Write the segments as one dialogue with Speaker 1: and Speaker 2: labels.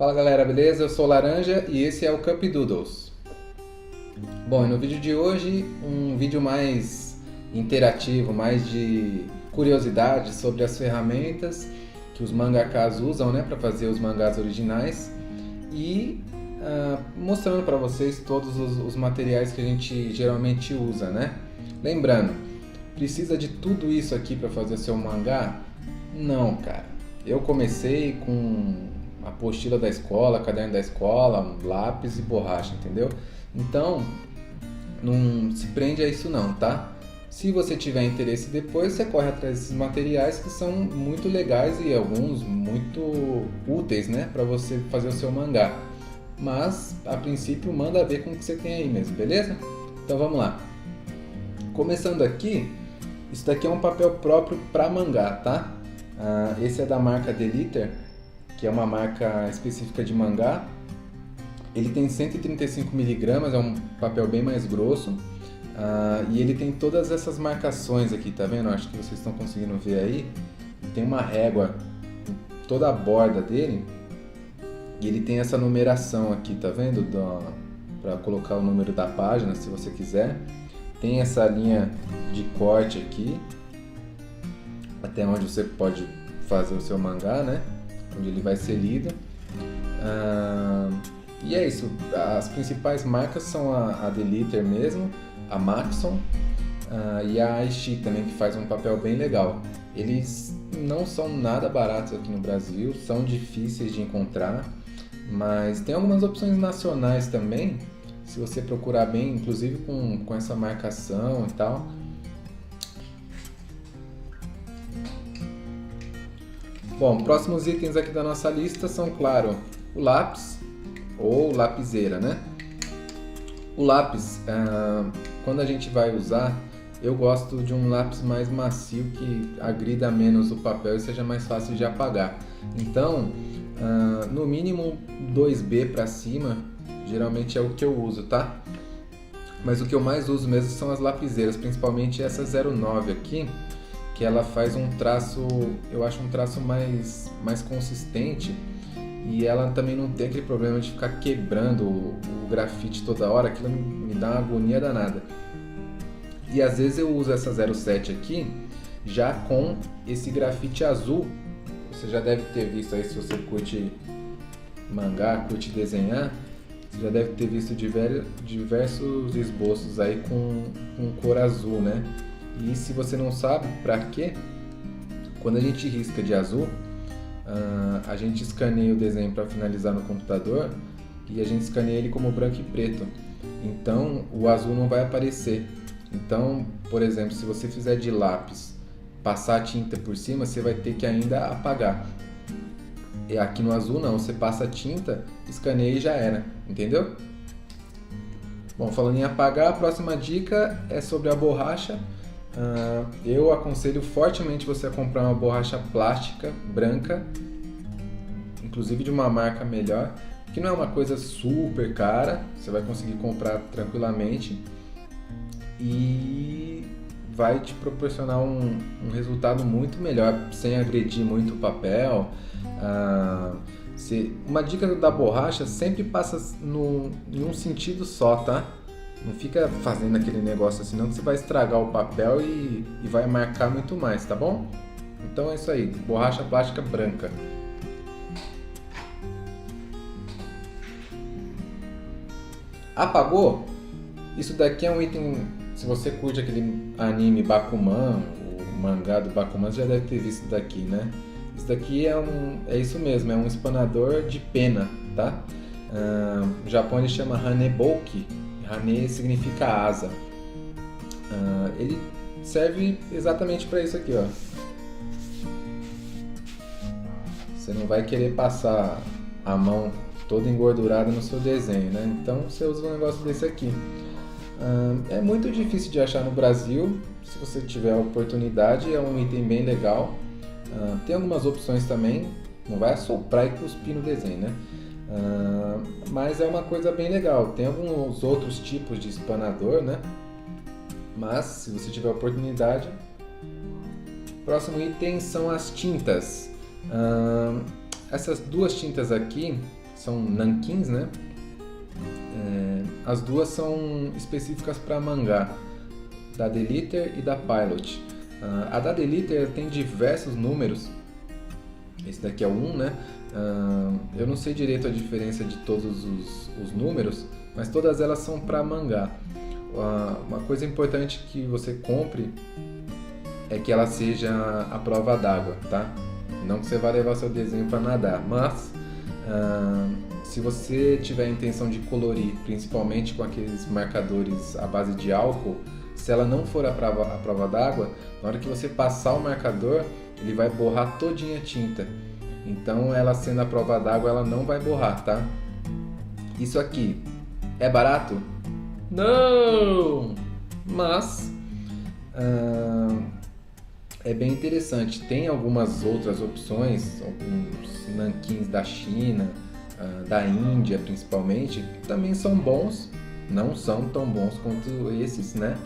Speaker 1: Fala galera, beleza? Eu sou o Laranja e esse é o Cup Doodles. Bom, e no vídeo de hoje, um vídeo mais interativo, mais de curiosidade sobre as ferramentas que os mangakas usam, né, para fazer os mangás originais e mostrando para vocês todos os materiais que a gente geralmente usa, né? Lembrando, precisa de tudo isso aqui para fazer seu mangá? Não, cara. Eu comecei com a apostila da escola, caderno da escola, lápis e borracha, entendeu? Então, não se prende a isso não, tá? Se você tiver interesse depois, você corre atrás desses materiais que são muito legais e alguns muito úteis, né, para você fazer o seu mangá. Mas, a princípio, manda ver com o que você tem aí mesmo, beleza? Então vamos lá. Começando aqui, isso daqui é um papel próprio para mangá, tá? Esse é da marca Deliter, que é uma marca específica de mangá. Ele tem 135 miligramas, é um papel bem mais grosso. E ele tem todas essas marcações aqui, tá vendo? Acho que vocês estão conseguindo ver aí. Tem uma régua em toda a borda dele. E ele tem essa numeração aqui, tá vendo? Para colocar o número da página, se você quiser. Tem essa linha de corte aqui, até onde você pode fazer o seu mangá, né? Onde ele vai ser lido. E é isso, as principais marcas são a Deliter mesmo, a Maxon e a Aishi também, que faz um papel bem legal. Eles não são nada baratos aqui no Brasil, são difíceis de encontrar, mas tem algumas opções nacionais também, se você procurar bem, inclusive com essa marcação e tal. Bom, próximos itens aqui da nossa lista são, claro, o lápis ou lapiseira, né? O lápis, quando a gente vai usar, eu gosto de um lápis mais macio que agrida menos o papel e seja mais fácil de apagar. Então, no mínimo 2B para cima, geralmente é o que eu uso, tá? Mas o que eu mais uso mesmo são as lapiseiras, principalmente essa 09 aqui, que ela faz um traço, eu acho um traço mais consistente, e ela também não tem aquele problema de ficar quebrando o grafite toda hora, aquilo me dá uma agonia danada. E às vezes eu uso essa 07 aqui já com esse grafite azul. Você já deve ter visto aí, se você curte mangá, curte desenhar, você já deve ter visto diversos esboços aí com cor azul, né? E se você não sabe para quê, quando a gente risca de azul, a gente escaneia o desenho para finalizar no computador e a gente escaneia ele como branco e preto. Então o azul não vai aparecer. Então, por exemplo, se você fizer de lápis, passar a tinta por cima, você vai ter que ainda apagar. E aqui no azul não, você passa a tinta, escaneia e já era, entendeu? Bom, falando em apagar, a próxima dica é sobre a borracha. Eu aconselho fortemente você a comprar uma borracha plástica branca, inclusive de uma marca melhor, que não é uma coisa super cara, você vai conseguir comprar tranquilamente e vai te proporcionar um resultado muito melhor, sem agredir muito o papel. Uma dica da borracha, sempre passa em um sentido só, tá? Não fica fazendo aquele negócio assim, não, que você vai estragar o papel e vai marcar muito mais, tá bom? Então é isso aí, borracha plástica branca. Apagou? Isso daqui é um item, se você curte aquele anime Bakuman, o mangá do Bakuman, você já deve ter visto daqui, né? Isso daqui é isso mesmo, é um espanador de pena, tá? No Japão ele chama Haneboki. Hane significa asa. Ele serve exatamente para isso aqui, ó. Você não vai querer passar a mão toda engordurada no seu desenho, né? Então você usa um negócio desse aqui. É muito difícil de achar no Brasil. Se você tiver a oportunidade, é um item bem legal. Tem algumas opções também. Não vai assoprar e cuspir no desenho, né? Mas é uma coisa bem legal. Tem alguns outros tipos de espanador, né? Mas se você tiver oportunidade. Próximo item são as tintas. Essas duas tintas aqui são nankins, né? As duas são específicas para mangá, da Deliter e da Pilot. A da Deliter tem diversos números, esse daqui é o 1, né? Eu não sei direito a diferença de todos os números, mas todas elas são para mangá. Uma coisa importante que você compre é que ela seja à prova d'água, tá? Não que você vá levar seu desenho para nadar, mas se você tiver a intenção de colorir, principalmente com aqueles marcadores à base de álcool, se ela não for à prova d'água, na hora que você passar o marcador, ele vai borrar todinha a tinta. Então, ela sendo à prova d'água, ela não vai borrar, tá? Isso aqui é barato? Não! Mas é bem interessante. Tem algumas outras opções, alguns nankins da China, da Índia principalmente, que também são bons. Não são tão bons quanto esses, né?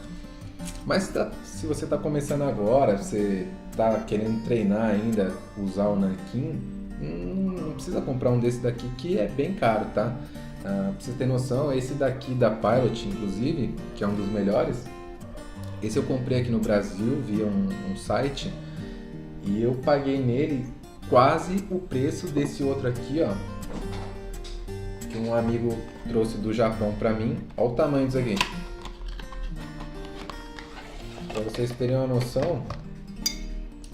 Speaker 1: Mas se você está começando agora, você está querendo treinar ainda, usar o nanquim, não precisa comprar um desse daqui que é bem caro, tá? Pra você ter noção, esse daqui da Pilot, inclusive, que é um dos melhores, esse eu comprei aqui no Brasil via um site e eu paguei nele quase o preço desse outro aqui, ó, que um amigo trouxe do Japão pra mim. Olha o tamanho disso aqui. Pra vocês terem uma noção,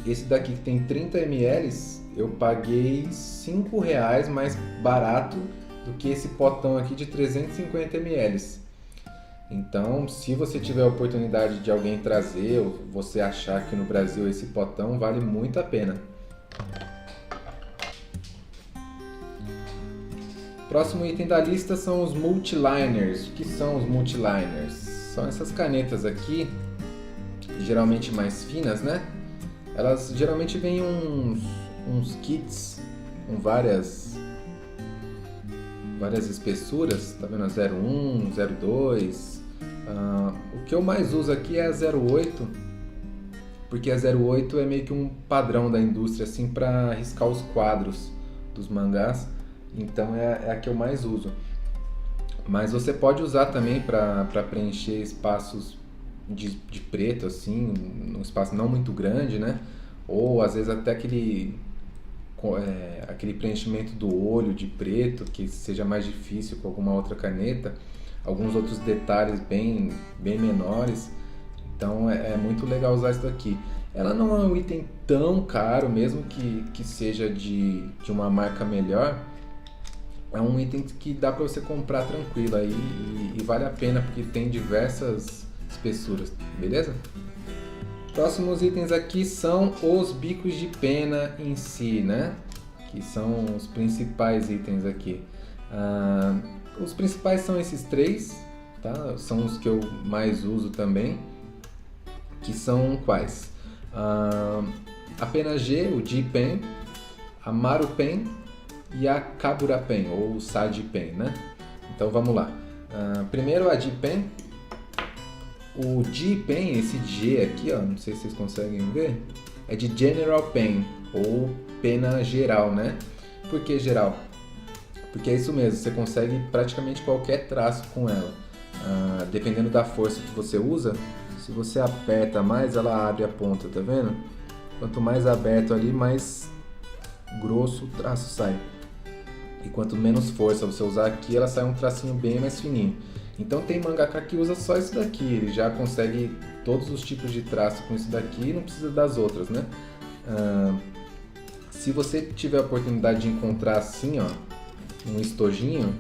Speaker 1: esse daqui que tem 30 ml, eu paguei R$5 mais barato do que esse potão aqui de 350 ml. Então, se você tiver a oportunidade de alguém trazer, ou você achar aqui no Brasil esse potão, vale muito a pena. Próximo item da lista são os multiliners. O que são os multiliners? São essas canetas aqui, geralmente mais finas, né? Elas geralmente vêm uns kits com várias espessuras, tá vendo? A 01, 02. O que eu mais uso aqui é a 08, porque a 08 é meio que um padrão da indústria assim para riscar os quadros dos mangás. Então é a que eu mais uso. Mas você pode usar também para preencher espaços de preto, assim, um espaço não muito grande, né? Ou às vezes até aquele preenchimento do olho de preto, que seja mais difícil com alguma outra caneta. Alguns outros detalhes bem menores. Então é muito legal usar isso daqui. Ela não é um item tão caro, mesmo que seja de uma marca melhor. É um item que dá para você comprar tranquilo aí e vale a pena porque tem diversas espessuras, beleza? Próximos itens aqui são os bicos de pena em si, né? Que são os principais itens aqui. Os principais são esses três, tá? São os que eu mais uso também. Que são quais? A pena G, o G-Pen, a Maru Pen e a Kabura Pen, ou Sage Pen, né? Então vamos lá. Primeiro a G-Pen. O G-Pen, esse G aqui, ó, não sei se vocês conseguem ver, é de General Pen, ou pena geral, né? Por que geral? Porque é isso mesmo, você consegue praticamente qualquer traço com ela. Dependendo da força que você usa, se você aperta mais, ela abre a ponta, tá vendo? Quanto mais aberto ali, mais grosso o traço sai. E quanto menos força você usar aqui, ela sai um tracinho bem mais fininho. Então tem mangaka que usa só isso daqui, ele já consegue todos os tipos de traço com isso daqui e não precisa das outras, né? Se você tiver a oportunidade de encontrar assim, ó, um estojinho,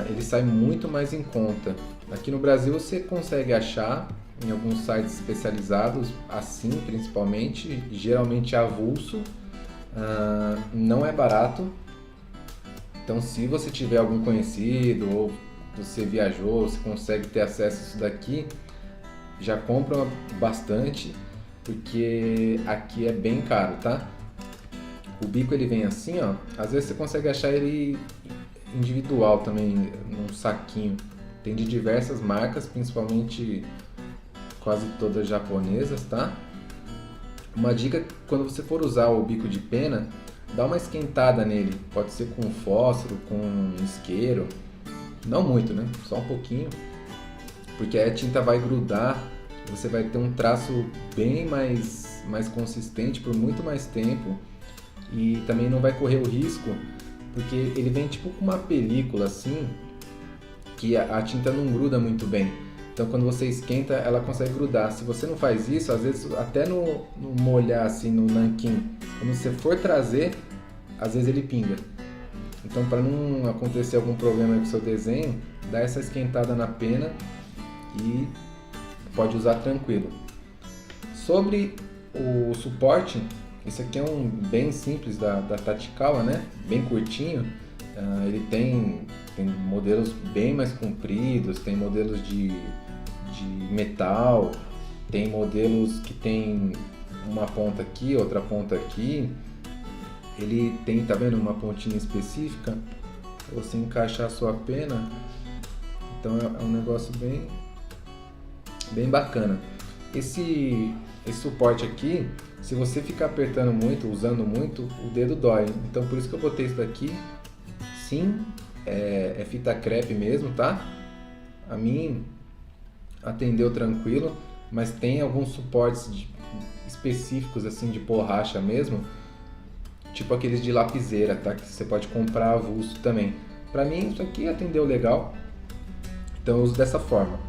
Speaker 1: ele sai muito mais em conta. Aqui no Brasil você consegue achar em alguns sites especializados, assim principalmente, geralmente avulso, não é barato. Então se você tiver algum conhecido ou você viajou, você consegue ter acesso a isso daqui, já compra bastante, porque aqui é bem caro, tá? O bico ele vem assim, ó, às vezes você consegue achar ele individual também, num saquinho. Tem de diversas marcas, principalmente quase todas japonesas, tá? Uma dica, quando você for usar o bico de pena, dá uma esquentada nele. Pode ser com fósforo, com isqueiro. Não muito, né? Só um pouquinho. Porque aí a tinta vai grudar. Você vai ter um traço bem mais consistente por muito mais tempo. E também não vai correr o risco, porque ele vem tipo com uma película assim, que a tinta não gruda muito bem. Então quando você esquenta, ela consegue grudar. Se você não faz isso, às vezes até no molhar assim no nanquim, quando você for trazer, às vezes ele pinga. Então para não acontecer algum problema com o seu desenho, dá essa esquentada na pena e pode usar tranquilo. Sobre o suporte, esse aqui é um bem simples da Tachikawa, né? Bem curtinho. Ele tem modelos bem mais compridos, tem modelos de metal, tem modelos que tem uma ponta aqui, outra ponta aqui. Ele tem, tá vendo, uma pontinha específica para você encaixar a sua pena. Então é um negócio bem bacana. Esse suporte aqui, se você ficar apertando muito, usando muito, o dedo dói. Então por isso que eu botei isso daqui. Sim, é fita crepe mesmo, tá? A mim atendeu tranquilo, mas tem alguns suportes específicos assim de borracha mesmo, tipo aqueles de lapiseira, tá? Que você pode comprar avulso também. Pra mim isso aqui atendeu legal, então eu uso dessa forma.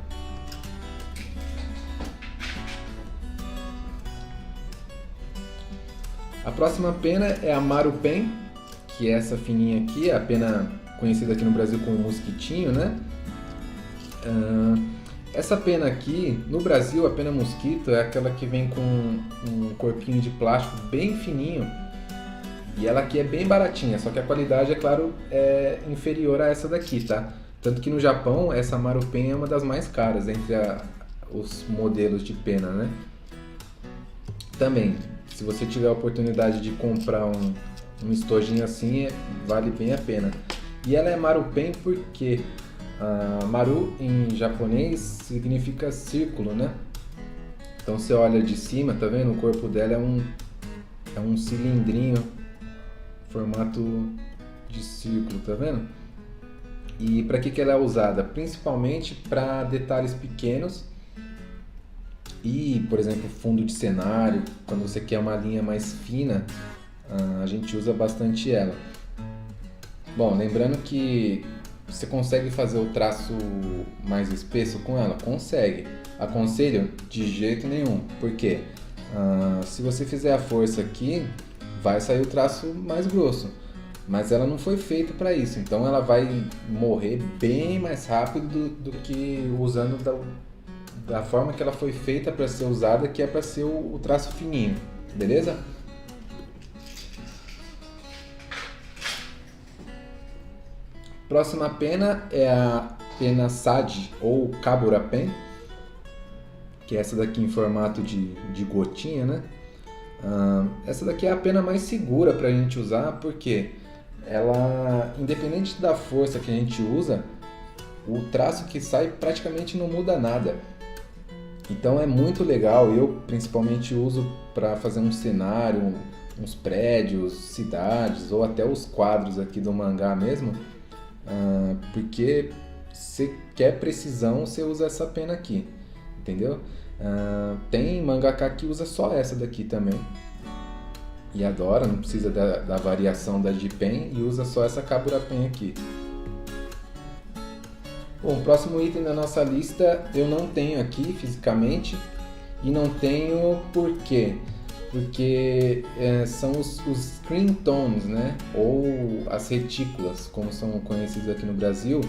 Speaker 1: A próxima pena é a Maru Pen, que é essa fininha aqui, a pena conhecida aqui no Brasil como mosquitinho, né? Essa pena aqui, no Brasil, a pena mosquito é aquela que vem com um corpinho de plástico bem fininho, e ela aqui é bem baratinha, só que a qualidade, é claro, é inferior a essa daqui, tá? Tanto que no Japão, essa Maru Pen é uma das mais caras entre os modelos de pena, né? Também, se você tiver a oportunidade de comprar um estojinho assim, vale bem a pena. E ela é Maru Pen porque Maru em japonês significa círculo, né? Então você olha de cima, tá vendo? O corpo dela é um cilindrinho, formato de círculo, tá vendo? E para que ela é usada? Principalmente para detalhes pequenos. E, por exemplo, fundo de cenário, quando você quer uma linha mais fina, a gente usa bastante ela. Bom, lembrando que você consegue fazer o traço mais espesso com ela? Consegue. Aconselho? De jeito nenhum. Por quê? Se você fizer a força aqui, vai sair o traço mais grosso. Mas ela não foi feita para isso, então ela vai morrer bem mais rápido do que usando da forma que ela foi feita para ser usada, que é para ser o traço fininho, beleza? Próxima pena é a pena SAD ou Kabura Pen, que é essa daqui em formato de gotinha, né? Essa daqui é a pena mais segura para a gente usar, porque ela, independente da força que a gente usa, o traço que sai praticamente não muda nada. Então é muito legal, eu principalmente uso para fazer um cenário, uns prédios, cidades ou até os quadros aqui do mangá mesmo, porque você quer precisão, você usa essa pena aqui, entendeu? Tem mangaka que usa só essa daqui também e adora, não precisa da variação da J-Pen e usa só essa Kabura Pen aqui. Bom, o próximo item da nossa lista eu não tenho aqui fisicamente, e não tenho por quê? Porque são os screen tones, né? Ou as retículas, como são conhecidos aqui no Brasil,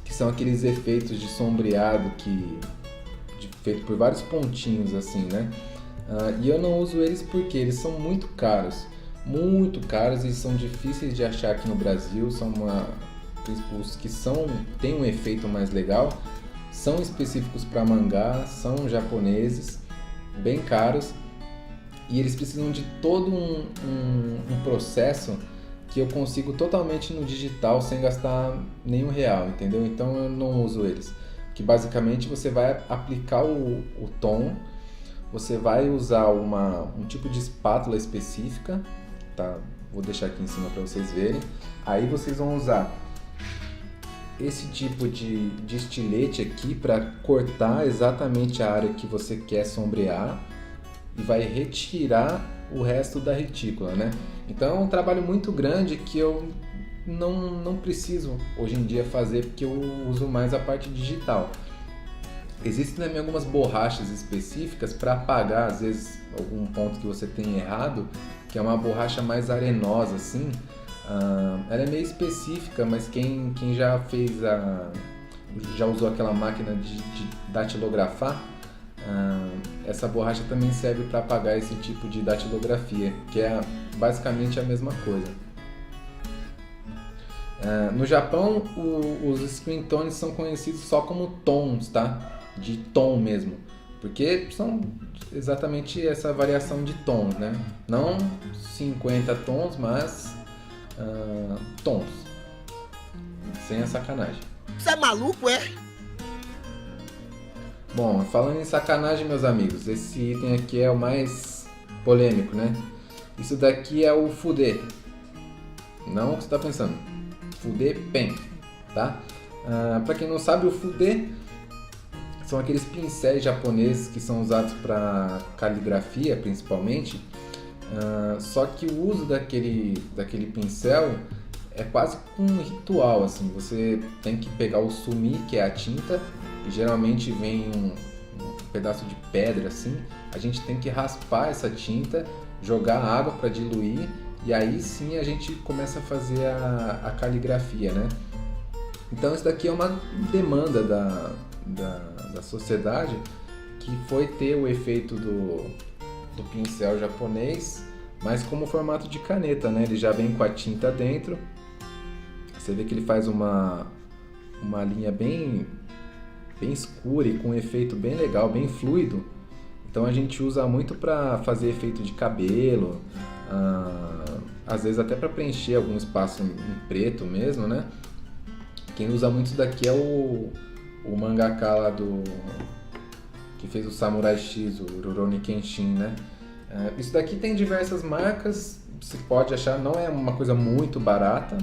Speaker 1: que são aqueles efeitos de sombreado feito por vários pontinhos assim, né? E eu não uso eles porque eles são muito caros e são difíceis de achar aqui no Brasil. Os que têm um efeito mais legal são específicos para mangá, são japoneses, bem caros, e eles precisam de todo um processo que eu consigo totalmente no digital sem gastar nenhum real, entendeu? Então eu não uso eles, que basicamente você vai aplicar o tom, você vai usar um tipo de espátula específica, tá? vou deixar aqui em cima para vocês verem. Aí vocês vão usar esse tipo de estilete aqui para cortar exatamente a área que você quer sombrear e vai retirar o resto da retícula, né? Então é um trabalho muito grande que eu não preciso hoje em dia fazer, porque eu uso mais a parte digital. Existem também algumas borrachas específicas para apagar às vezes algum ponto que você tem errado, que é uma borracha mais arenosa assim. Ela é meio específica, mas quem já já usou aquela máquina de datilografar, essa borracha também serve para apagar esse tipo de datilografia, que é basicamente a mesma coisa. No Japão, os skin tones são conhecidos só como tons, tá? De tom mesmo, porque são exatamente essa variação de tons, né? Não 50 tons, mas tons, sem a sacanagem.
Speaker 2: Você é maluco, é?
Speaker 1: Bom, falando em sacanagem, meus amigos, esse item aqui é o mais polêmico, né? Isso daqui é o Fude, não o que você está pensando, Fude Pen, tá? Para quem não sabe, o Fude são aqueles pincéis japoneses que são usados para caligrafia, principalmente. Só que o uso daquele pincel é quase um ritual, assim. Você tem que pegar o sumi, que é a tinta, e geralmente vem um pedaço de pedra, assim. A gente tem que raspar essa tinta, jogar água para diluir, e aí sim a gente começa a fazer a caligrafia, né? Então isso daqui é uma demanda da sociedade, que foi ter o efeito do pincel japonês, mas como formato de caneta, né? Ele já vem com a tinta dentro. Você vê que ele faz uma linha bem escura e com um efeito bem legal, bem fluido. Então a gente usa muito para fazer efeito de cabelo, às vezes até para preencher algum espaço em preto mesmo, né? Quem usa muito isso daqui é o mangaka lá que fez o Samurai X, o Rurouni Kenshin, né? Isso daqui tem diversas marcas, você pode achar, não é uma coisa muito barata.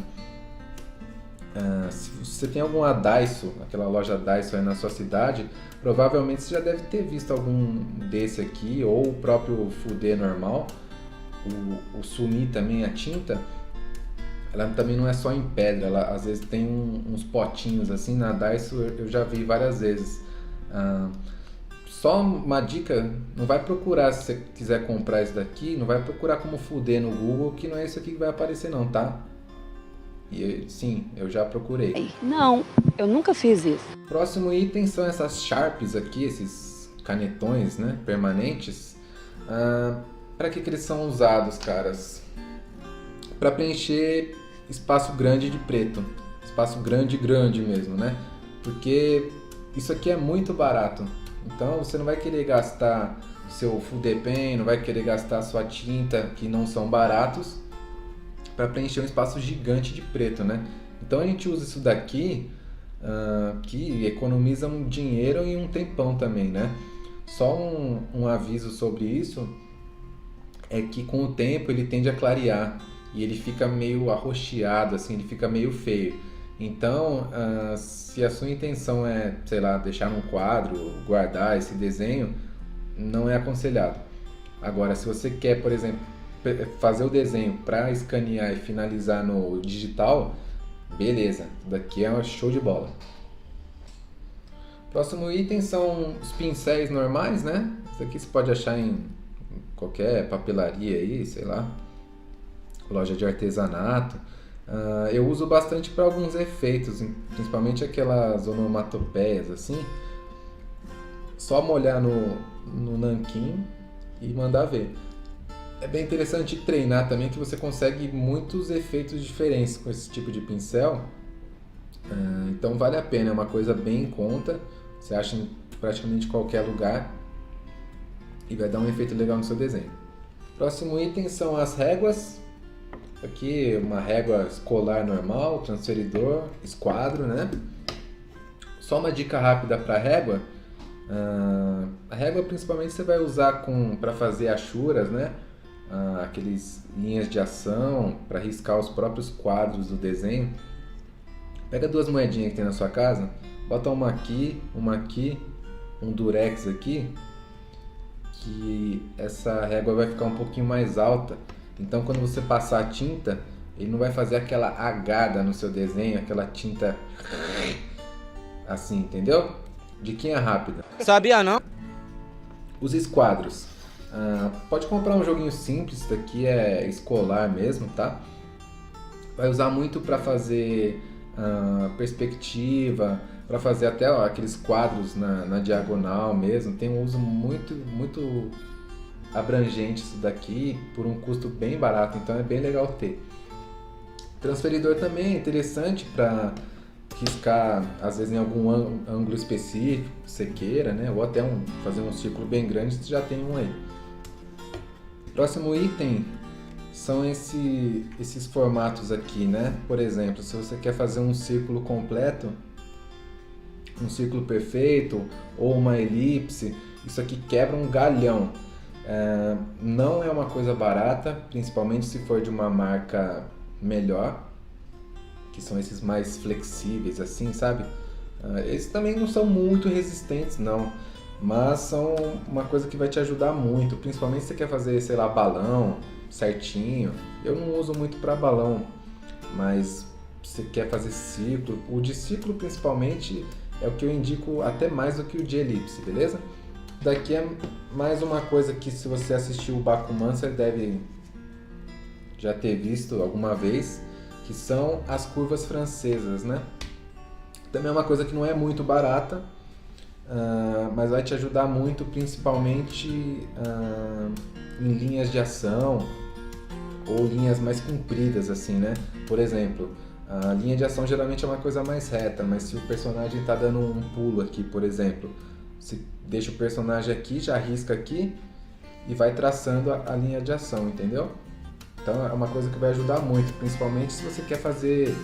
Speaker 1: Se você tem alguma Daiso, aquela loja Daiso aí na sua cidade, provavelmente você já deve ter visto algum desse aqui, ou o próprio Fude normal. O sumi também, a tinta, ela também não é só em pedra, ela às vezes tem uns potinhos assim. Na Daiso eu já vi várias vezes. Só uma dica, não vai procurar, se você quiser comprar isso daqui, não vai procurar como Fude no Google, que não é isso aqui que vai aparecer não, tá? Sim, eu já procurei.
Speaker 3: Não, eu nunca fiz isso.
Speaker 1: Próximo item são essas Sharps aqui, esses canetões, né, permanentes. Para que eles são usados, caras? Para preencher espaço grande de preto. Espaço grande mesmo, né? Porque isso aqui é muito barato. Então você não vai querer gastar seu Fude Pen, não vai querer gastar sua tinta, que não são baratos, para preencher um espaço gigante de preto, né? Então a gente usa isso daqui, que economiza um dinheiro e um tempão também, né? Só um aviso sobre isso é que com o tempo ele tende a clarear e ele fica meio arroxeado, assim, ele fica meio feio. Então, se a sua intenção é, sei lá, deixar num quadro, guardar esse desenho, não é aconselhado. Agora, se você quer, por exemplo, fazer o desenho para escanear e finalizar no digital, beleza, daqui é um show de bola. Próximo item são os pincéis normais, né? Isso aqui você pode achar em qualquer papelaria aí, sei lá, loja de artesanato. Eu uso bastante para alguns efeitos, principalmente aquelas onomatopeias assim. Só molhar no nanquim e mandar ver. É bem interessante treinar também, que você consegue muitos efeitos diferentes com esse tipo de pincel. Então vale a pena, é uma coisa bem em conta. Você acha em praticamente qualquer lugar e vai dar um efeito legal no seu desenho. Próximo item são as réguas. Aqui uma régua escolar normal, transferidor, esquadro, né? Só uma dica rápida para a régua. A régua principalmente você vai usar para fazer achuras, né? aqueles linhas de ação para riscar os próprios quadros do desenho, pega 2 moedinhas que tem na sua casa, bota uma aqui, um durex aqui, que essa régua vai ficar um pouquinho mais alta. Então quando você passar a tinta, ele não vai fazer aquela agada no seu desenho, aquela tinta assim, entendeu? Diquinha rápida.
Speaker 2: Sabia não?
Speaker 1: Os esquadros. Pode comprar um joguinho simples, isso daqui é escolar mesmo, tá? Vai usar muito para fazer perspectiva, para fazer até aqueles quadros na diagonal mesmo. Tem um uso muito abrangente isso daqui, por um custo bem barato, então é bem legal ter. Transferidor também é interessante para riscar, às vezes em algum ângulo específico, que você queira, né? Ou até fazer um círculo bem grande, você já tem um aí. Próximo item são esses formatos aqui, né? Por exemplo, se você quer fazer um círculo completo, um círculo perfeito ou uma elipse, isso aqui quebra um galhão. Não é uma coisa barata, principalmente se for de uma marca melhor, que são esses mais flexíveis assim, sabe? Eles também não são muito resistentes não, mas são uma coisa que vai te ajudar muito, principalmente se você quer fazer, sei lá, balão certinho. Eu não uso muito para balão, mas se você quer fazer círculo, o de círculo principalmente é o que eu indico até mais do que o de elipse, beleza? Daqui é mais uma coisa que, se você assistiu o Bakuman, você deve já ter visto alguma vez, que são as curvas francesas, né? Também é uma coisa que não é muito barata, mas vai te ajudar muito, principalmente em linhas de ação ou linhas mais compridas, assim, né? Por exemplo, a linha de ação geralmente é uma coisa mais reta, mas se o personagem está dando um pulo aqui, por exemplo, você deixa o personagem aqui, já risca aqui e vai traçando a linha de ação, entendeu? Então é uma coisa que vai ajudar muito, principalmente se você quer fazer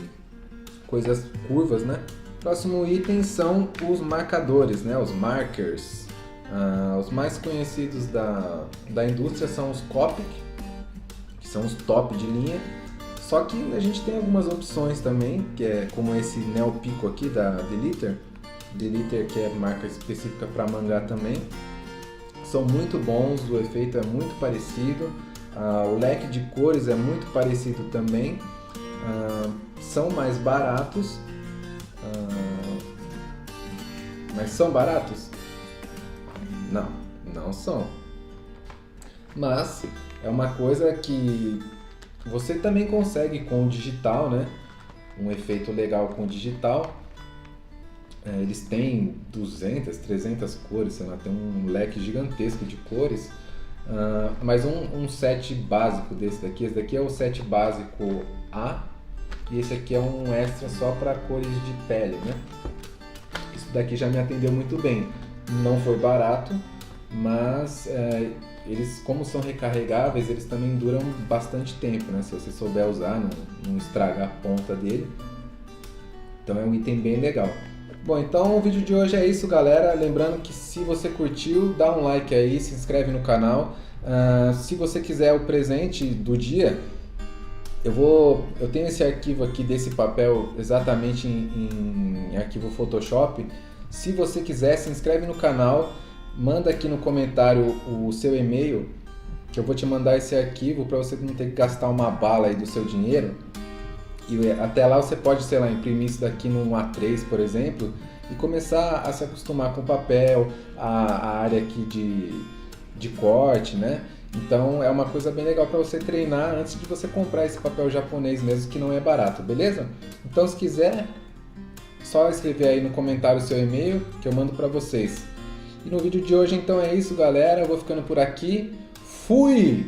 Speaker 1: coisas curvas, né? Próximo item são os marcadores, né? Os markers. Os mais conhecidos da indústria são os Copic, que são os top de linha. Só que a gente tem algumas opções também, que é como esse Neo Pico aqui da Deleter, que é marca específica para mangá também. São muito bons, o efeito é muito parecido, o leque de cores é muito parecido também, são mais baratos, mas são baratos? Não são. Mas é uma coisa que você também consegue com o digital, né? Um efeito legal com o digital. Eles têm 200, 300 cores, sei lá, tem um leque gigantesco de cores. Mas um set básico desse daqui, esse daqui é o set básico A, e esse aqui é um extra só para cores de pele, né? Isso daqui já me atendeu muito bem. Não foi barato, mas eles, como são recarregáveis, eles também duram bastante tempo, né? Se você souber usar, não estragar a ponta dele. Então é um item bem legal. Bom, então o vídeo de hoje é isso, galera. Lembrando que se você curtiu, dá um like aí, se inscreve no canal. Se você quiser o presente do dia, eu tenho esse arquivo aqui desse papel exatamente em arquivo Photoshop. Se você quiser, se inscreve no canal, manda aqui no comentário o seu e-mail, que eu vou te mandar esse arquivo para você não ter que gastar uma bala aí do seu dinheiro. E até lá você pode, sei lá, imprimir isso daqui num A3, por exemplo, e começar a se acostumar com o papel, a área aqui de corte, né? Então é uma coisa bem legal para você treinar antes de você comprar esse papel japonês mesmo, que não é barato, beleza? Então se quiser, só escrever aí no comentário o seu e-mail que eu mando para vocês. E no vídeo de hoje então é isso, galera. Eu vou ficando por aqui. Fui!